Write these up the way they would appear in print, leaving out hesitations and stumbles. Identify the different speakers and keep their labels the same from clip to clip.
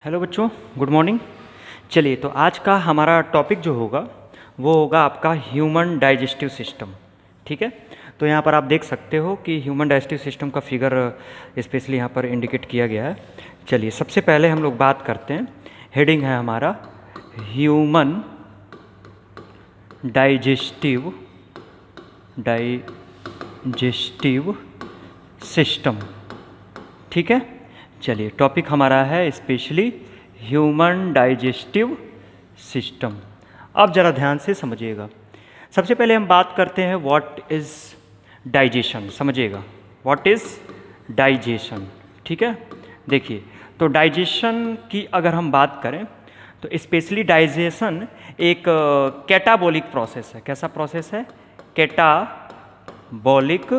Speaker 1: Hello बच्चों, good morning. चलिए, तो आज का हमारा टॉपिक जो होगा वो होगा आपका ह्यूमन डाइजेस्टिव सिस्टम। ठीक है, तो यहाँ पर आप देख सकते हो कि ह्यूमन डाइजेस्टिव सिस्टम का फिगर स्पेशली यहाँ पर इंडिकेट किया गया है। चलिए, सबसे पहले हम लोग बात करते हैं, हेडिंग है हमारा ह्यूमन डाइजेस्टिव सिस्टम। ठीक है, चलिए, टॉपिक हमारा है स्पेशली ह्यूमन डाइजेस्टिव सिस्टम। अब ज़रा ध्यान से समझिएगा। सबसे पहले हम बात करते हैं व्हाट इज़ डाइजेशन। समझिएगा, व्हाट इज़ डाइजेशन। ठीक है, देखिए, तो डाइजेशन की अगर हम बात करें तो स्पेशली डाइजेशन एक कैटाबॉलिक प्रोसेस है। कैसा प्रोसेस है? कैटाबॉलिक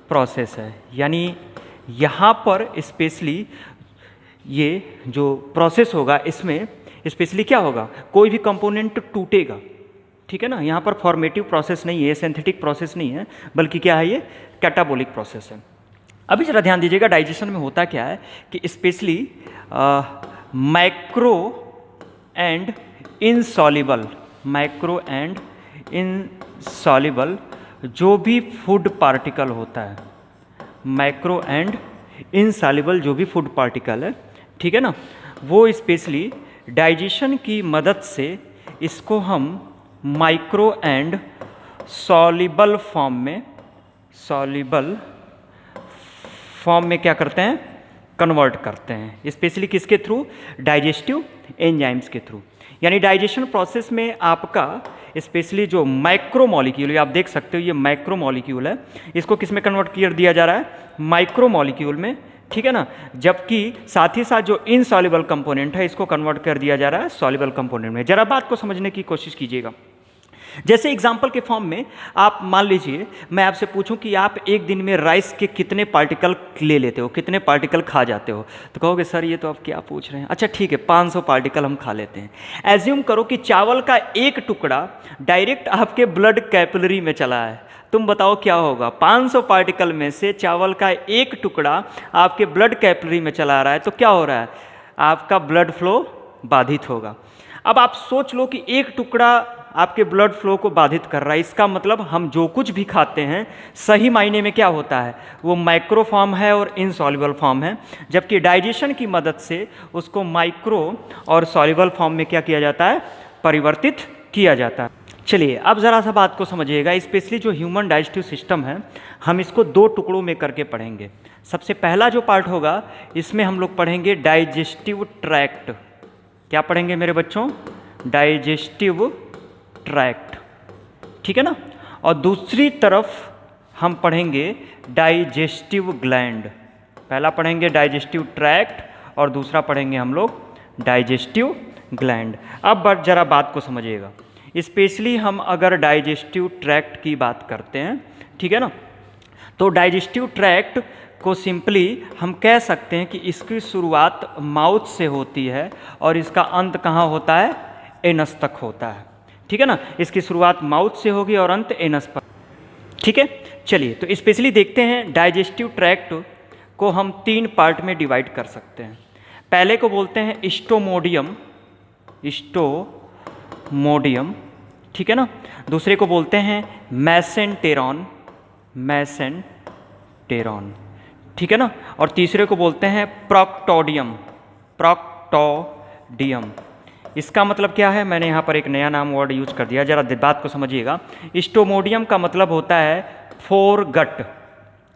Speaker 1: प्रोसेस है। यानी यहाँ पर स्पेशली ये जो प्रोसेस होगा इसमें स्पेशली क्या होगा, कोई भी कंपोनेंट टूटेगा। ठीक है ना, यहाँ पर फॉर्मेटिव प्रोसेस नहीं है, सिंथेटिक प्रोसेस नहीं है, बल्कि क्या है, ये कैटाबॉलिक प्रोसेस है। अभी जरा ध्यान दीजिएगा, डाइजेशन में होता क्या है कि स्पेशली माइक्रो एंड इनसॉल्युबल जो भी फूड पार्टिकल होता है, माइक्रो एंड इनसॉल्युबल जो भी फूड पार्टिकल है, ठीक है ना, वो स्पेशली डाइजेशन की मदद से इसको हम माइक्रो एंड सॉल्युबल फॉर्म में क्या करते हैं, कन्वर्ट करते हैं। स्पेशली किसके थ्रू? डाइजेस्टिव एंजाइम्स के थ्रू। यानी डाइजेशन प्रोसेस में आपका स्पेशली जो माइक्रो मॉलिक्यूल है, आप देख सकते हो ये माइक्रो मॉलिक्यूल है, इसको किस में कन्वर्ट कर दिया जा रहा है? माइक्रो मॉलिक्यूल में। ठीक है ना, जबकि साथ ही साथ जो इनसॉल्युबल कंपोनेंट है इसको कन्वर्ट कर दिया जा रहा है सॉल्युबल कंपोनेंट में। जरा बात को समझने की कोशिश कीजिएगा। जैसे एग्जाम्पल के फॉर्म में आप मान लीजिए मैं आपसे पूछूं कि आप एक दिन में राइस के कितने पार्टिकल ले लेते हो, कितने पार्टिकल खा जाते हो, तो कहोगे सर ये तो आप क्या पूछ रहे हैं। अच्छा ठीक है, 500 पार्टिकल हम खा लेते हैं। एज्यूम करो कि चावल का एक टुकड़ा डायरेक्ट आपके ब्लड कैपिलरी में चला है। तुम बताओ क्या होगा? 500 पार्टिकल में से चावल का एक टुकड़ा आपके ब्लड कैपिलरी में चला रहा है, तो क्या हो रहा है? आपका ब्लड फ्लो बाधित होगा। अब आप सोच लो कि एक टुकड़ा आपके ब्लड फ्लो को बाधित कर रहा है, इसका मतलब हम जो कुछ भी खाते हैं सही मायने में क्या होता है, वो माइक्रो फॉर्म है और इनसॉल्युबल फॉर्म है, जबकि डाइजेशन की मदद से उसको माइक्रो और सॉल्युबल फॉर्म में क्या किया जाता है, परिवर्तित किया जाता है। चलिए, अब ज़रा सा बात को समझिएगा। स्पेशली जो ह्यूमन डाइजेस्टिव सिस्टम है, हम इसको दो टुकड़ों में करके पढ़ेंगे। सबसे पहला जो पार्ट होगा इसमें हम लोग पढ़ेंगे डाइजेस्टिव ट्रैक्ट। क्या पढ़ेंगे मेरे बच्चों? Digestive tract. ठीक है ना, और दूसरी तरफ हम पढ़ेंगे डाइजेस्टिव ग्लैंड। पहला पढ़ेंगे डाइजेस्टिव ट्रैक्ट और दूसरा पढ़ेंगे हम लोग डाइजेस्टिव ग्लैंड। अब जरा बात को समझिएगा। स्पेशली हम अगर डाइजेस्टिव ट्रैक्ट की बात करते हैं, ठीक है ना, तो डाइजेस्टिव ट्रैक्ट को सिंपली हम कह सकते हैं कि इसकी शुरुआत माउथ से होती है और इसका अंत कहाँ होता है? एनस तक होता है। ठीक है ना, इसकी शुरुआत माउथ से होगी और अंत एनस पर। ठीक है, चलिए, तो स्पेशली देखते हैं डाइजेस्टिव ट्रैक्ट को हम तीन पार्ट में डिवाइड कर सकते हैं। पहले को बोलते हैं स्टोमोडियम, ठीक है ना, दूसरे को बोलते हैं मेसेंटेरॉन, ठीक है ना, और तीसरे को बोलते हैं प्रोक्टोडियम। इसका मतलब क्या है? मैंने यहाँ पर एक नया नाम वर्ड यूज कर दिया, जरा बात को समझिएगा। स्टोमोडियम का मतलब होता है फोरगट।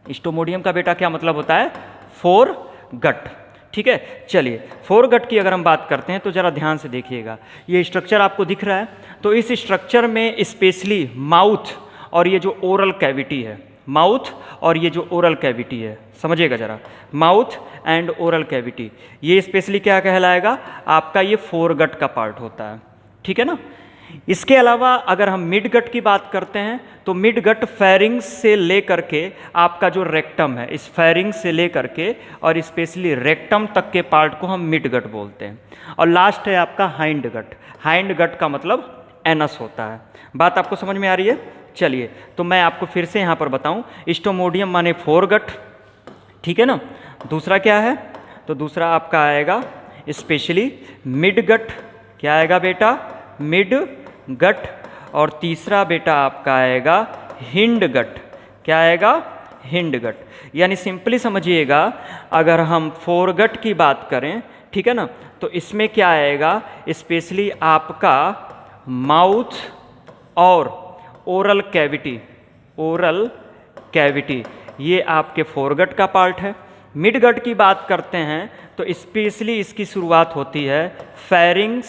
Speaker 1: स्टोमोडियम का बेटा क्या मतलब होता है? फोरगट। ठीक है, चलिए, फोरगट की अगर हम बात करते हैं तो जरा ध्यान से देखिएगा। ये स्ट्रक्चर आपको दिख रहा है, तो इस स्ट्रक्चर में स्पेशली माउथ और ये जो ओरल कैविटी है, समझिएगा जरा, माउथ एंड ओरल कैविटी, ये स्पेशली क्या कहलाएगा? आपका ये फोरगट का पार्ट होता है। ठीक है ना, इसके अलावा अगर हम मिडगट की बात करते हैं तो मिडगट फेरिंग्स से लेकर के आपका जो रेक्टम है, इस फेरिंग्स से लेकर के और स्पेशली रेक्टम तक के पार्ट को हम मिडगट बोलते हैं। और लास्ट है आपका हाइंडगट का मतलब एनस होता है। बात आपको समझ में आ रही है? चलिए, तो मैं आपको फिर से यहाँ पर बताऊँ। स्टोमोडियम माने फोरगट, ठीक है ना, दूसरा क्या है? तो दूसरा आपका आएगा स्पेशली मिड गट, क्या आएगा बेटा, मिड गट, और तीसरा बेटा आपका आएगा हिंड गट, क्या आएगा, हिंड गट। यानी सिंपली समझिएगा, अगर हम फोरगट की बात करें, ठीक है ना, तो इसमें क्या आएगा, स्पेशली आपका माउथ और ओरल कैविटी, ओरल कैविटी, ये आपके फोरगट का पार्ट है। मिडगट की बात करते हैं तो स्पेशली इसकी शुरुआत होती है फेरिंग्स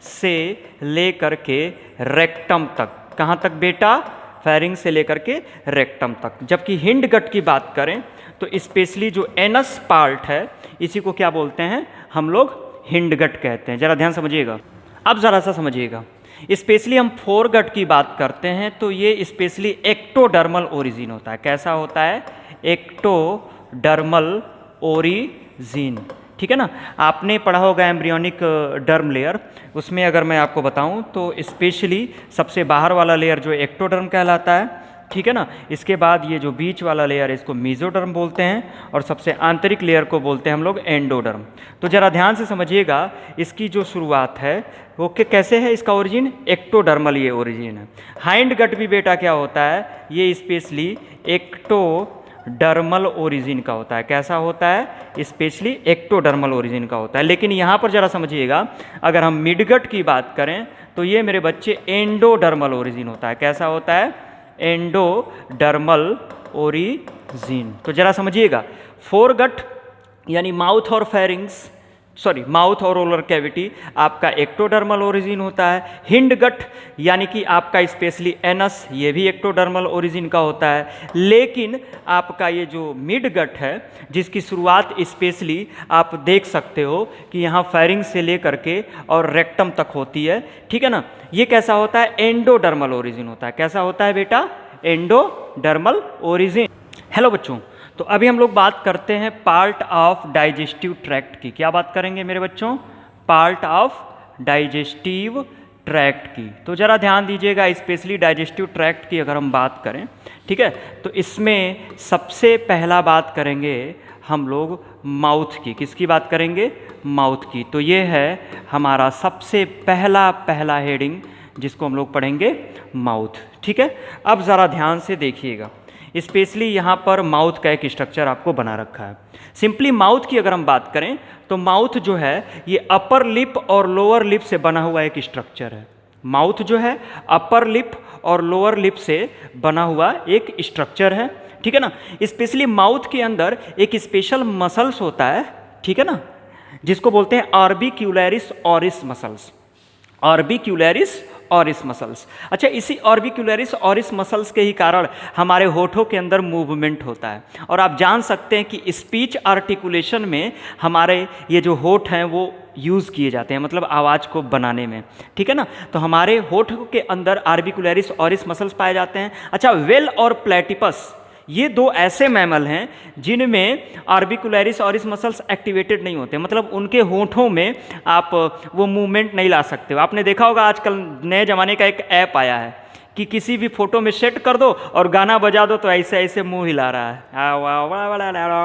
Speaker 1: से लेकर के रेक्टम तक। कहाँ तक बेटा, फेरिंग्स से लेकर के रेक्टम तक। जबकि हिंड गट की बात करें तो स्पेशली जो एनस पार्ट है इसी को क्या बोलते हैं हम लोग, हिंड गट कहते हैं। जरा ध्यान समझिएगा, अब जरा सा समझिएगा, स्पेशली हम फोरगट की बात करते हैं तो ये स्पेशली एक्टोडर्मल ओरिजिन होता है। कैसा होता है, एक्टोडर्मल ओरिजिन, ठीक है ना। आपने पढ़ा होगा एम्ब्रियोनिक डर्म लेयर, उसमें अगर मैं आपको बताऊं तो स्पेशली सबसे बाहर वाला लेयर जो एक्टोडर्म कहलाता है, ठीक है ना। इसके बाद ये जो बीच वाला लेयर है इसको मेसोडर्म बोलते हैं, और सबसे आंतरिक लेयर को बोलते हैं हम लोग एंडोडर्म। तो जरा ध्यान से समझिएगा, इसकी जो शुरुआत है वो कैसे है, इसका ओरिजिन एक्टोडर्मल ये ओरिजिन है। हाइंड गट भी बेटा क्या होता है, ये स्पेशली एक्टोडर्मल ओरिजिन का होता है। कैसा होता है, स्पेशली एक्टोडर्मल ओरिजिन का होता है। लेकिन यहाँ पर जरा समझिएगा, अगर हम मिडगट की बात करें तो ये मेरे बच्चे एंडोडर्मल ओरिजिन होता है। कैसा होता है, एंडोडर्मल ओरिजिन। तो जरा समझिएगा, फोरगट यानी माउथ और फेरिंग्स, सॉरी माउथ और ओरल कैविटी आपका एक्टोडर्मल ओरिजिन होता है। हिंड गट यानी कि आपका स्पेशली एनस, ये भी एक्टोडर्मल ओरिजिन का होता है। लेकिन आपका ये जो मिड गट है जिसकी शुरुआत स्पेशली आप देख सकते हो कि यहाँ फेरिंग से लेकर के और रेक्टम तक होती है, ठीक है ना। ये कैसा होता है, एंडोडर्मल ओरिजिन होता है। कैसा होता है बेटा, एंडोडर्मल ओरिजिन। हेलो बच्चों, तो अभी हम लोग बात करते हैं पार्ट ऑफ डाइजेस्टिव ट्रैक्ट की। क्या बात करेंगे मेरे बच्चों, पार्ट ऑफ डाइजेस्टिव ट्रैक्ट की। तो ज़रा ध्यान दीजिएगा, स्पेशली डाइजेस्टिव ट्रैक्ट की अगर हम बात करें, ठीक है, तो इसमें सबसे पहला बात करेंगे हम लोग माउथ की। किसकी बात करेंगे, माउथ की। तो ये है हमारा सबसे पहला हेडिंग जिसको हम लोग पढ़ेंगे, माउथ, ठीक है। अब ज़रा ध्यान से देखिएगा, स्पेशली यहाँ पर माउथ का एक स्ट्रक्चर आपको बना रखा है। सिंपली माउथ की अगर हम बात करें तो माउथ जो है ये अपर लिप और लोअर लिप से बना हुआ एक स्ट्रक्चर है। माउथ जो है अपर लिप और लोअर लिप से बना हुआ एक स्ट्रक्चर है, ठीक है ना। स्पेशली माउथ के अंदर एक स्पेशल मसल्स होता है, ठीक है ना, जिसको बोलते हैं ऑर्बिक्यूलरिस ऑरिस मसल्स, ऑर्बिक्यूलरिस ऑरिस मसल्स। अच्छा, इसी ऑर्बिक्यूलरिस ऑरिस मसल्स के ही कारण हमारे होठों के अंदर मूवमेंट होता है। और आप जान सकते हैं कि स्पीच आर्टिकुलेशन में हमारे ये जो होठ हैं वो यूज़ किए जाते हैं, मतलब आवाज़ को बनाने में, ठीक है ना। तो हमारे होठ के अंदर ऑर्बिक्यूलरिस ऑरिस मसल्स पाए जाते हैं। अच्छा, वेल और प्लेटिपस ये दो ऐसे मैमल हैं जिनमें ऑर्बिक्यूलरिस ऑरिस मसल्स एक्टिवेटेड नहीं होते, मतलब उनके होठों में आप वो मूवमेंट नहीं ला सकते हो। आपने देखा होगा आजकल नए ज़माने का एक ऐप आया है कि किसी भी फोटो में सेट कर दो और गाना बजा दो तो ऐसे ऐसे मुंह हिला रहा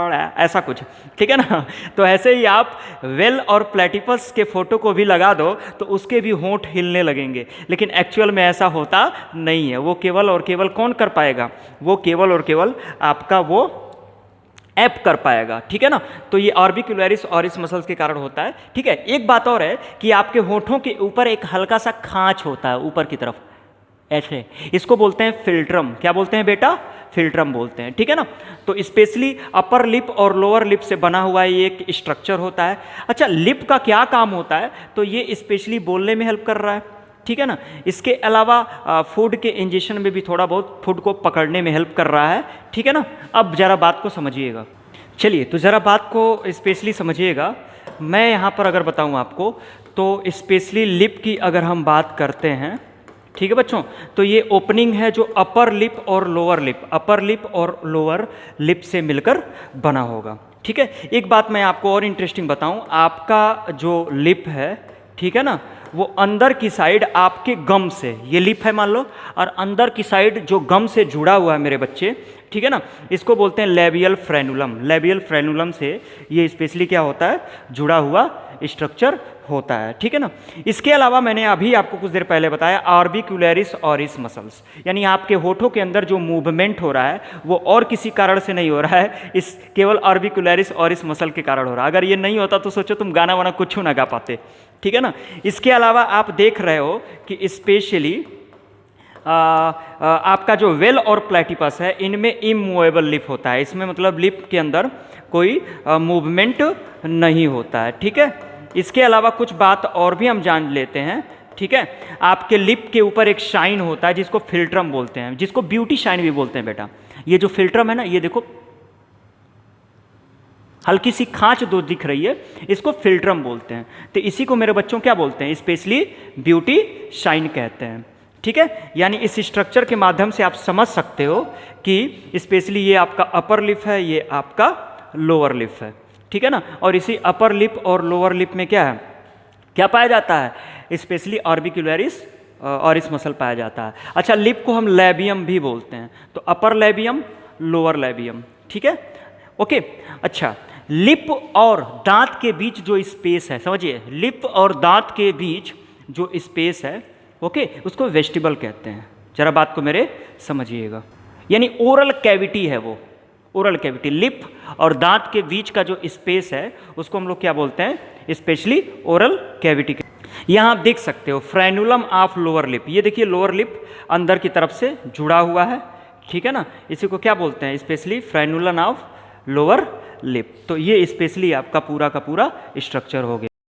Speaker 1: है, ऐसा कुछ, ठीक है ना। तो ऐसे ही आप वेल और प्लेटिपस के फोटो को भी लगा दो तो उसके भी होंठ हिलने लगेंगे, लेकिन एक्चुअल में ऐसा होता नहीं है। वो केवल और केवल कौन कर पाएगा, वो केवल और केवल आपका वो ऐप कर पाएगा, ठीक है ना। तो ये ऑर्बिक्यूलरिस ऑरिस मसल्स के कारण होता है, ठीक है। एक बात और है कि आपके होठों के ऊपर एक हल्का सा खांच होता है ऊपर की तरफ, ऐसे, इसको बोलते हैं फिल्ट्रम। क्या बोलते हैं बेटा, फिल्ट्रम बोलते हैं, ठीक है ना। तो स्पेशली अपर लिप और लोअर लिप से बना हुआ ये एक स्ट्रक्चर होता है। अच्छा, लिप का क्या काम होता है, तो ये स्पेशली बोलने में हेल्प कर रहा है, ठीक है ना। इसके अलावा फूड के इंजेक्शन में भी थोड़ा बहुत फूड को पकड़ने में हेल्प कर रहा है, ठीक है ना। अब ज़रा बात को समझिएगा, चलिए तो ज़रा बात को स्पेशली समझिएगा। मैं यहाँ पर अगर बताऊँ आपको तो स्पेशली लिप की अगर हम बात करते हैं, ठीक है बच्चों, तो ये ओपनिंग है जो अपर लिप और लोअर लिप, अपर लिप और लोअर लिप से मिलकर बना होगा, ठीक है। एक बात मैं आपको और इंटरेस्टिंग बताऊं, आपका जो लिप है, ठीक है ना, वो अंदर की साइड आपके गम से, ये लिप है मान लो, और अंदर की साइड जो गम से जुड़ा हुआ है मेरे बच्चे, ठीक है ना, इसको बोलते हैं लेबियल फ्रेनुलम। लेबियल फ्रेनुलम से ये स्पेशली क्या होता है, जुड़ा हुआ स्ट्रक्चर होता है, ठीक है ना। इसके अलावा मैंने अभी आपको कुछ देर पहले बताया ऑर्बिक्युलरिस ऑरिस मसल्स, यानी आपके होठों के अंदर जो मूवमेंट हो रहा है वो और किसी कारण से नहीं हो रहा है, इस केवल ऑर्बिक्युलरिस ऑरिस मसल के कारण हो रहा है। अगर ये नहीं होता तो सोचो तुम गाना वाना कुछ ना गा पाते, ठीक है ना। इसके अलावा आप देख रहे हो कि स्पेशली आपका जो वेल और प्लेटिपस है इनमें इमूवेबल लिप होता है, इसमें मतलब लिप के अंदर कोई मूवमेंट नहीं होता है, ठीक है। इसके अलावा कुछ बात और भी हम जान लेते हैं, ठीक है। आपके लिप के ऊपर एक शाइन होता है जिसको फिल्ट्रम बोलते हैं, जिसको ब्यूटी शाइन भी बोलते हैं बेटा। ये जो फिल्ट्रम है ना, ये देखो हल्की सी खांच दो दिख रही है, इसको फिल्ट्रम बोलते हैं। तो इसी को मेरे बच्चों क्या बोलते हैं, स्पेशली ब्यूटी शाइन कहते हैं, ठीक है। यानी इस स्ट्रक्चर के माध्यम से आप समझ सकते हो कि स्पेशली ये आपका अपर लिप है, ये आपका लोअर लिप है, ठीक है ना। और इसी अपर लिप और लोअर लिप में क्या है, क्या पाया जाता है, स्पेशली ऑर्बिक्युलरिस ऑरिस मसल पाया जाता है। अच्छा, लिप को हम लेबियम भी बोलते हैं, तो अपर लेबियम लोअर लेबियम, ठीक है, ओके। अच्छा, लिप और दांत के बीच जो स्पेस है, समझिए लिप और दांत के बीच जो स्पेस है, ओके, उसको वेस्टिबल कहते हैं। जरा बात को मेरे समझिएगा, यानी ओरल कैविटी है वो, ओरल कैविटी, लिप और दांत के बीच का जो स्पेस है उसको हम लोग क्या बोलते हैं, स्पेशली ओरल कैविटी। यहाँ आप देख सकते हो फ्रेनुलम ऑफ लोअर लिप, ये देखिए लोअर लिप अंदर की तरफ से जुड़ा हुआ है, ठीक है ना। इसी को क्या बोलते हैं, specially frenulum of lower lip. तो ये स्पेशली आपका पूरा का पूरा स्ट्रक्चर हो गया।